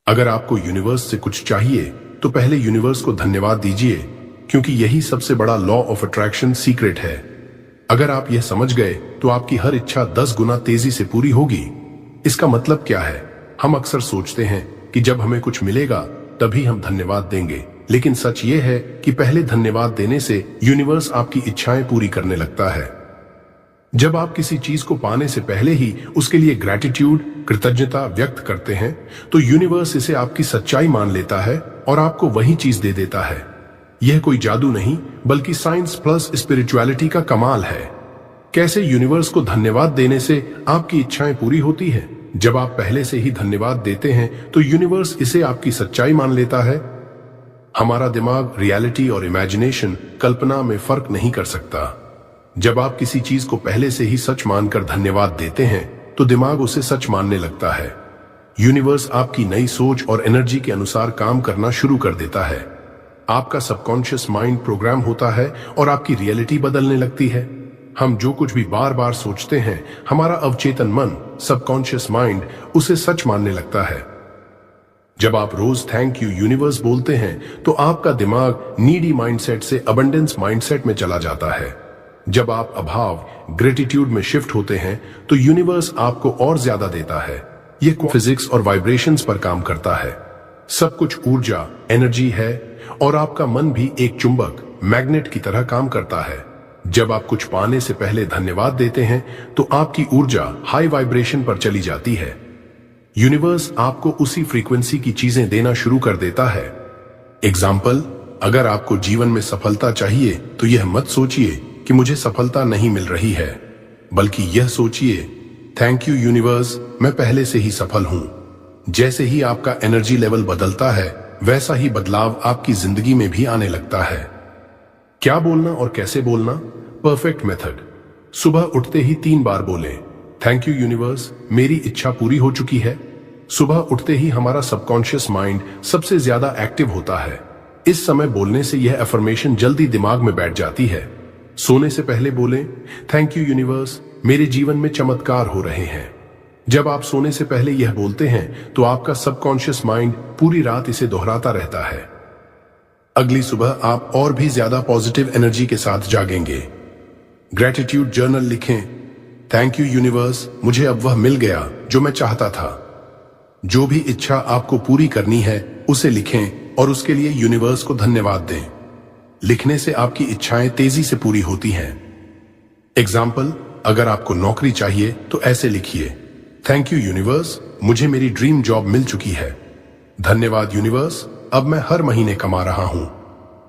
अगर आपको यूनिवर्स से कुछ चाहिए तो पहले यूनिवर्स को धन्यवाद दीजिए, क्योंकि यही सबसे बड़ा लॉ ऑफ अट्रैक्शन सीक्रेट है। अगर आप यह समझ गए तो आपकी हर इच्छा 10 गुना तेजी से पूरी होगी। इसका मतलब क्या है? हम अक्सर सोचते हैं कि जब हमें कुछ मिलेगा तभी हम धन्यवाद देंगे, लेकिन सच ये है कि पहले धन्यवाद देने से यूनिवर्स आपकी इच्छाएं पूरी करने लगता है। जब आप किसी चीज को पाने से पहले ही उसके लिए ग्रैटिट्यूड, कृतज्ञता व्यक्त करते हैं, तो यूनिवर्स इसे आपकी सच्चाई मान लेता है और आपको वही चीज दे देता है। यह कोई जादू नहीं, बल्कि साइंस प्लस स्पिरिचुअलिटी का कमाल है। कैसे यूनिवर्स को धन्यवाद देने से आपकी इच्छाएं पूरी होती हैं? जब आप पहले से ही धन्यवाद देते हैं तो यूनिवर्स इसे आपकी सच्चाई मान लेता है। हमारा दिमाग रियलिटी और इमेजिनेशन, कल्पना में फर्क नहीं कर सकता। जब आप किसी चीज को पहले से ही सच मानकर धन्यवाद देते हैं तो दिमाग उसे सच मानने लगता है। यूनिवर्स आपकी नई सोच और एनर्जी के अनुसार काम करना शुरू कर देता है। आपका सबकॉन्शियस माइंड प्रोग्राम होता है और आपकी रियलिटी बदलने लगती है। हम जो कुछ भी बार बार सोचते हैं, हमारा अवचेतन मन, सबकॉन्शियस माइंड उसे सच मानने लगता है। जब आप रोज थैंक यू यूनिवर्स बोलते हैं तो आपका दिमाग नीडी माइंडसेट से अबंडेंस माइंडसेट में चला जाता है। जब आप अभाव, ग्रेटिट्यूड में शिफ्ट होते हैं तो यूनिवर्स आपको और ज्यादा देता है। यह फिजिक्स और वाइब्रेशंस पर काम करता है। सब कुछ ऊर्जा, एनर्जी है और आपका मन भी एक चुंबक, मैग्नेट की तरह काम करता है। जब आप कुछ पाने से पहले धन्यवाद देते हैं तो आपकी ऊर्जा हाई वाइब्रेशन पर चली जाती है। यूनिवर्स आपको उसी फ्रीक्वेंसी की चीजें देना शुरू कर देता है। एग्जाम्पल, अगर आपको जीवन में सफलता चाहिए तो यह मत सोचिए कि मुझे सफलता नहीं मिल रही है, बल्कि यह सोचिए, थैंक यू यूनिवर्स, मैं पहले से ही सफल हूं। जैसे ही आपका एनर्जी लेवल बदलता है, वैसा ही बदलाव आपकी जिंदगी में भी आने लगता है। क्या बोलना और कैसे बोलना? Perfect method. सुबह उठते ही 3 बार बोलें, थैंक यू यूनिवर्स, मेरी इच्छा पूरी हो चुकी है। सुबह उठते ही हमारा सबकॉन्शियस माइंड सबसे ज्यादा एक्टिव होता है। इस समय बोलने से यह अफर्मेशन जल्दी दिमाग में बैठ जाती है। सोने से पहले बोलें, थैंक यू यूनिवर्स, मेरे जीवन में चमत्कार हो रहे हैं। जब आप सोने से पहले यह बोलते हैं तो आपका सबकॉन्शियस माइंड पूरी रात इसे दोहराता रहता है। अगली सुबह आप और भी ज्यादा पॉजिटिव एनर्जी के साथ जागेंगे। ग्रैटिट्यूड जर्नल लिखें, थैंक यू यूनिवर्स, मुझे अब वह मिल गया जो मैं चाहता था। जो भी इच्छा आपको पूरी करनी है उसे लिखें और उसके लिए यूनिवर्स को धन्यवाद दें। लिखने से आपकी इच्छाएं तेजी से पूरी होती हैं। एग्जाम्पल, अगर आपको नौकरी चाहिए तो ऐसे लिखिए, थैंक यू यूनिवर्स, मुझे मेरी ड्रीम जॉब मिल चुकी है। धन्यवाद यूनिवर्स, अब मैं हर महीने कमा रहा हूं।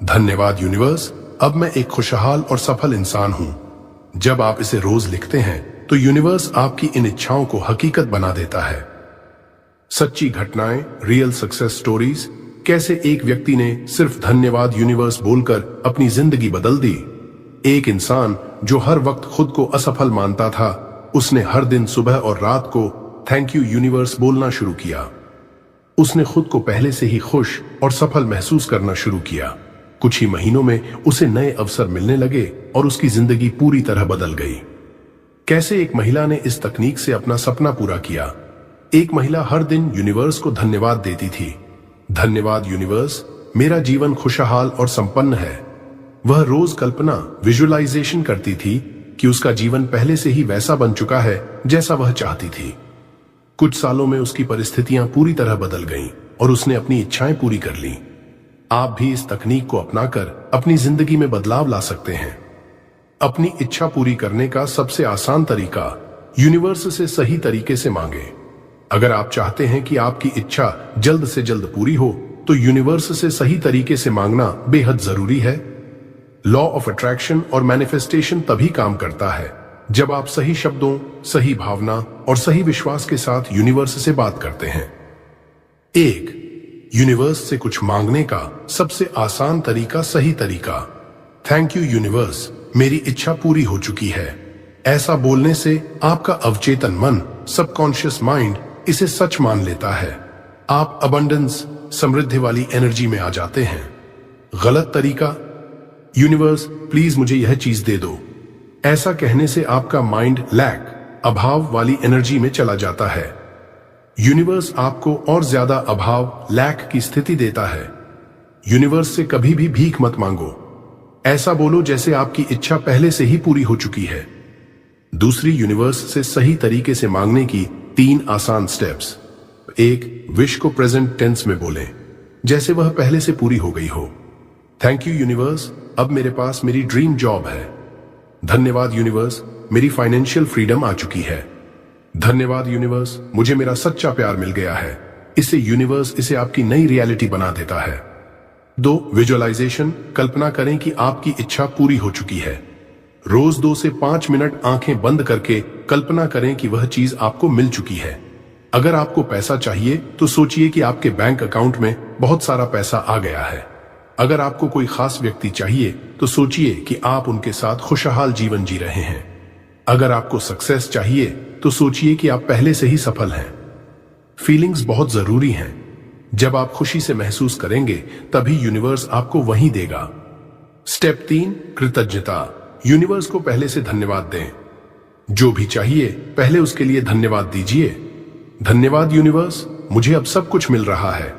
धन्यवाद यूनिवर्स, अब मैं एक खुशहाल और सफल इंसान हूं। जब आप इसे रोज लिखते हैं तो यूनिवर्स आपकी इन इच्छाओं को हकीकत बना देता है। सच्ची घटनाएं, रियल सक्सेस स्टोरीज, कैसे एक व्यक्ति ने सिर्फ धन्यवाद यूनिवर्स बोलकर अपनी जिंदगी बदल दी। एक इंसान जो हर वक्त खुद को असफल मानता था, उसने हर दिन सुबह और रात को थैंक यू यूनिवर्स बोलना शुरू किया। उसने खुद को पहले से ही खुश और सफल महसूस करना शुरू किया। कुछ ही महीनों में उसे नए अवसर मिलने लगे और उसकी जिंदगी पूरी तरह बदल गई। कैसे एक महिला ने इस तकनीक से अपना सपना पूरा किया। एक महिला हर दिन यूनिवर्स को धन्यवाद देती थी। धन्यवाद यूनिवर्स, मेरा जीवन खुशहाल और संपन्न है। वह रोज कल्पना, विजुअलाइजेशन करती थी कि उसका जीवन पहले से ही वैसा बन चुका है जैसा वह चाहती थी। कुछ सालों में उसकी परिस्थितियां पूरी तरह बदल गईं और उसने अपनी इच्छाएं पूरी कर लीं। आप भी इस तकनीक को अपनाकर अपनी जिंदगी में बदलाव ला सकते हैं। अपनी इच्छा पूरी करने का सबसे आसान तरीका, यूनिवर्स से सही तरीके से मांगे। अगर आप चाहते हैं कि आपकी इच्छा जल्द से जल्द पूरी हो तो यूनिवर्स से सही तरीके से मांगना बेहद जरूरी है। लॉ ऑफ अट्रैक्शन और मैनिफेस्टेशन तभी काम करता है जब आप सही शब्दों, सही भावना और सही विश्वास के साथ यूनिवर्स से बात करते हैं। 1. यूनिवर्स से कुछ मांगने का सबसे आसान तरीका, सही तरीका, थैंक यू यूनिवर्स, मेरी इच्छा पूरी हो चुकी है। ऐसा बोलने से आपका अवचेतन मन, सबकॉन्शियस माइंड इसे सच मान लेता है। आप अबंडेंस, समृद्धि वाली एनर्जी में आ जाते हैं। गलत तरीका, यूनिवर्स प्लीज मुझे यह चीज दे दो। ऐसा कहने से आपका माइंड लैक, अभाव वाली एनर्जी में चला जाता है। यूनिवर्स आपको और ज्यादा अभाव, लैक की स्थिति देता है। यूनिवर्स से कभी भी भीख मत मांगो। ऐसा बोलो जैसे आपकी इच्छा पहले से ही पूरी हो चुकी है। दूसरी, यूनिवर्स से सही तरीके से मांगने की 3 आसान स्टेप्स। 1, विश को प्रेजेंट टेंस में बोलें, जैसे वह पहले से पूरी हो गई हो। थैंक यू यूनिवर्स, अब मेरे पास मेरी ड्रीम जॉब है। धन्यवाद यूनिवर्स, मेरी फाइनेंशियल फ्रीडम आ चुकी है। धन्यवाद यूनिवर्स, मुझे मेरा सच्चा प्यार मिल गया है। इससे यूनिवर्स इसे आपकी नई रियलिटी बना देता है। 2, विजुअलाइजेशन, कल्पना करें कि आपकी इच्छा पूरी हो चुकी है। रोज 2 से 5 मिनट आंखें बंद करके कल्पना करें कि वह चीज आपको मिल चुकी है। अगर आपको पैसा चाहिए तो सोचिए कि आपके बैंक अकाउंट में बहुत सारा पैसा आ गया है। अगर आपको कोई खास व्यक्ति चाहिए तो सोचिए कि आप उनके साथ खुशहाल जीवन जी रहे हैं। अगर आपको सक्सेस चाहिए तो सोचिए कि आप पहले से ही सफल हैं। फीलिंग्स बहुत जरूरी हैं। जब आप खुशी से महसूस करेंगे तभी यूनिवर्स आपको वही देगा। स्टेप 3, कृतज्ञता। यूनिवर्स को पहले से धन्यवाद दें। जो भी चाहिए पहले उसके लिए धन्यवाद दीजिए। धन्यवाद यूनिवर्स, मुझे अब सब कुछ मिल रहा है।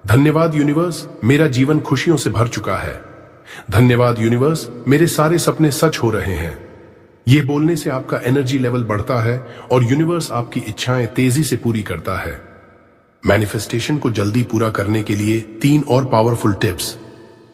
धन्यवाद यूनिवर्स, मेरा जीवन खुशियों से भर चुका है। धन्यवाद यूनिवर्स, मेरे सारे सपने सच हो रहे हैं। ये बोलने से आपका एनर्जी लेवल बढ़ता है और यूनिवर्स आपकी इच्छाएं तेजी से पूरी करता है। मैनिफेस्टेशन को जल्दी पूरा करने के लिए 3 और पावरफुल टिप्स।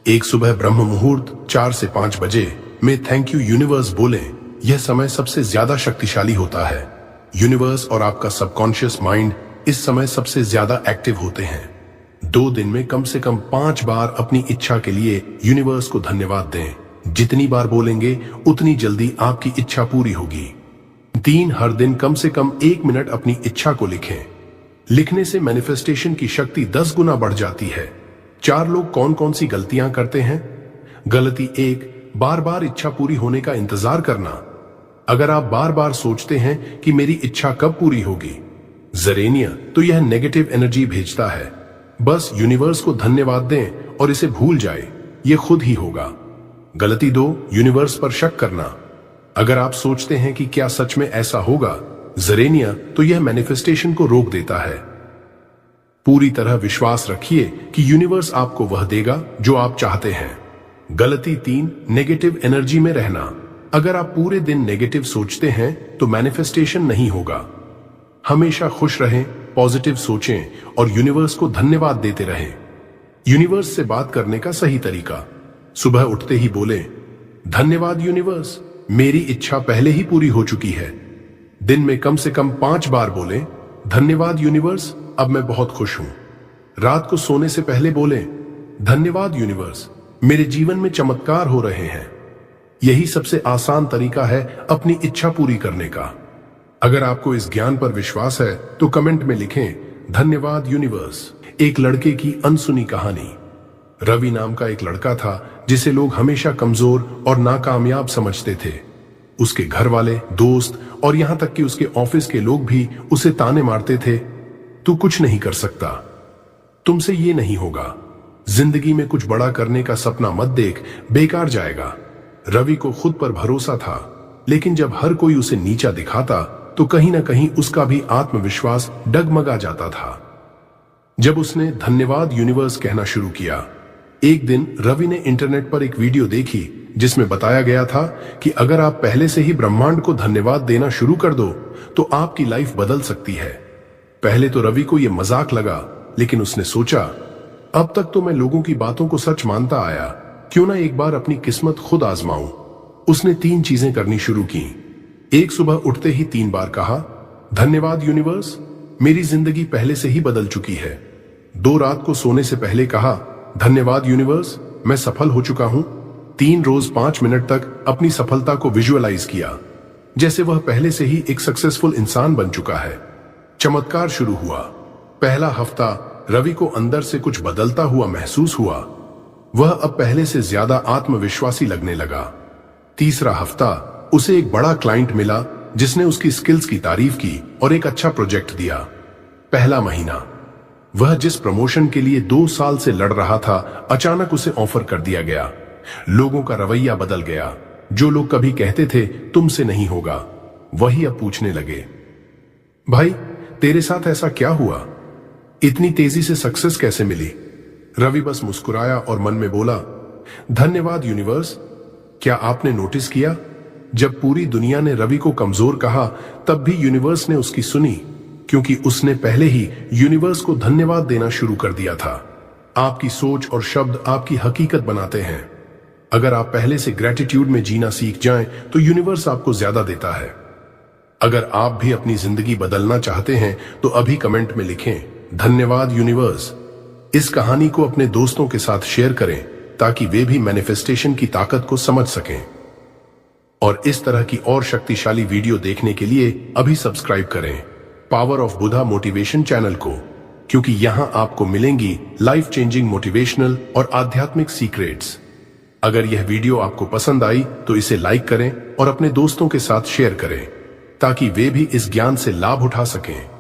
1, सुबह ब्रह्म मुहूर्त 4 से 5 बजे में थैंक यू यूनिवर्स बोलें। यह समय सबसे ज्यादा शक्तिशाली होता है। यूनिवर्स और आपका सबकॉन्शियस माइंड इस समय सबसे ज्यादा एक्टिव होते हैं। 2 दिन में कम से कम 5 बार अपनी इच्छा के लिए यूनिवर्स को धन्यवाद दें। जितनी बार बोलेंगे उतनी जल्दी आपकी इच्छा पूरी होगी। 3, हर दिन कम से कम 1 मिनट अपनी इच्छा को लिखें। लिखने से मैनिफेस्टेशन की शक्ति 10 गुना बढ़ जाती है। 4 लोग कौन कौन सी गलतियां करते हैं? गलती 1, बार बार इच्छा पूरी होने का इंतजार करना। अगर आप बार बार सोचते हैं कि मेरी इच्छा कब पूरी होगी, जरेनिया, तो यह नेगेटिव एनर्जी भेजता है। बस यूनिवर्स को धन्यवाद दें और इसे भूल जाए, यह खुद ही होगा। गलती 2, यूनिवर्स पर शक करना। अगर आप सोचते हैं कि क्या सच में ऐसा होगा, जरेनिया, तो यह मैनिफेस्टेशन को रोक देता है। पूरी तरह विश्वास रखिए कि यूनिवर्स आपको वह देगा जो आप चाहते हैं। गलती 3, नेगेटिव एनर्जी में रहना। अगर आप पूरे दिन नेगेटिव सोचते हैं तो मैनिफेस्टेशन नहीं होगा। हमेशा खुश रहें, पॉजिटिव सोचें और यूनिवर्स को धन्यवाद देते रहें। यूनिवर्स से बात करने का सही तरीका। सुबह उठते ही बोलें, धन्यवाद यूनिवर्स, मेरी इच्छा पहले ही पूरी हो चुकी है। दिन में कम से कम 5 बार बोलें, धन्यवाद यूनिवर्स, अब मैं बहुत खुश हूं। रात को सोने से पहले बोलें, धन्यवाद यूनिवर्स, मेरे जीवन में चमत्कार हो रहे हैं। यही सबसे आसान तरीका है अपनी इच्छा पूरी करने का। अगर आपको इस ज्ञान पर विश्वास है तो कमेंट में लिखें, धन्यवाद यूनिवर्स। एक लड़के की अनसुनी कहानी। रवि नाम का एक लड़का था जिसे लोग हमेशा कमजोर और नाकामयाब समझते थे। उसके घर वाले, दोस्त और यहां तक कि उसके ऑफिस के लोग भी उसे ताने मारते थे, तू कुछ नहीं कर सकता, तुमसे ये नहीं होगा, जिंदगी में कुछ बड़ा करने का सपना मत देख, बेकार जाएगा। रवि को खुद पर भरोसा था, लेकिन जब हर कोई उसे नीचा दिखाता तो कहीं ना कहीं उसका भी आत्मविश्वास डगमगा जाता था। जब उसने धन्यवाद यूनिवर्स कहना शुरू किया, एक दिन रवि ने इंटरनेट पर एक वीडियो देखी जिसमें बताया गया था कि अगर आप पहले से ही ब्रह्मांड को धन्यवाद देना शुरू कर दो तो आपकी लाइफ बदल सकती है। पहले तो रवि को यह मजाक लगा, लेकिन उसने सोचा, अब तक तो मैं लोगों की बातों को सच मानता आया, क्यों ना एक बार अपनी किस्मत खुद आजमाऊं। उसने 3 चीजें करनी शुरू की। 1, सुबह उठते ही 3 बार कहा, धन्यवाद यूनिवर्स, मेरी जिंदगी पहले से ही बदल चुकी है। 2, रात को सोने से पहले कहा, धन्यवाद यूनिवर्स, मैं सफल हो चुका हूं। 3, रोज 5 मिनट तक अपनी सफलता को विजुअलाइज किया, जैसे वह पहले से ही एक सक्सेसफुल इंसान बन चुका है। चमत्कार शुरू हुआ। पहला हफ्ता रवि को अंदर से कुछ बदलता हुआ महसूस हुआ। वह अब पहले से ज्यादा आत्मविश्वासी लगने लगा। तीसरा हफ्ता उसे एक बड़ा क्लाइंट मिला जिसने उसकी स्किल्स की तारीफ की और एक अच्छा प्रोजेक्ट दिया। पहला महीना वह जिस प्रमोशन के लिए 2 साल से लड़ रहा था, अचानक उसे ऑफर कर दिया गया। लोगों का रवैया बदल गया। जो लोग कभी कहते थे तुमसे नहीं होगा, वही अब पूछने लगे, भाई तेरे साथ ऐसा क्या हुआ? इतनी तेजी से सक्सेस कैसे मिली? रवि बस मुस्कुराया और मन में बोला, धन्यवाद यूनिवर्स। क्या आपने नोटिस किया, जब पूरी दुनिया ने रवि को कमजोर कहा, तब भी यूनिवर्स ने उसकी सुनी, क्योंकि उसने पहले ही यूनिवर्स को धन्यवाद देना शुरू कर दिया था। आपकी सोच और शब्द आपकी हकीकत बनाते हैं। अगर आप पहले से ग्रेटिट्यूड में जीना सीख जाएं, तो यूनिवर्स आपको ज्यादा देता है। अगर आप भी अपनी जिंदगी बदलना चाहते हैं, तो अभी कमेंट में लिखें, धन्यवाद यूनिवर्स। इस कहानी को अपने दोस्तों के साथ शेयर करें, ताकि वे भी मैनिफेस्टेशन की ताकत को समझ सकें। और इस तरह की और शक्तिशाली वीडियो देखने के लिए अभी सब्सक्राइब करें power of Buddha motivation channel को, क्योंकि यहां आपको मिलेंगी लाइफ चेंजिंग मोटिवेशनल और आध्यात्मिक सीक्रेट्स। अगर यह वीडियो आपको पसंद आई तो इसे लाइक करें और अपने दोस्तों के साथ शेयर करें, ताकि वे भी इस ज्ञान से लाभ उठा सकें।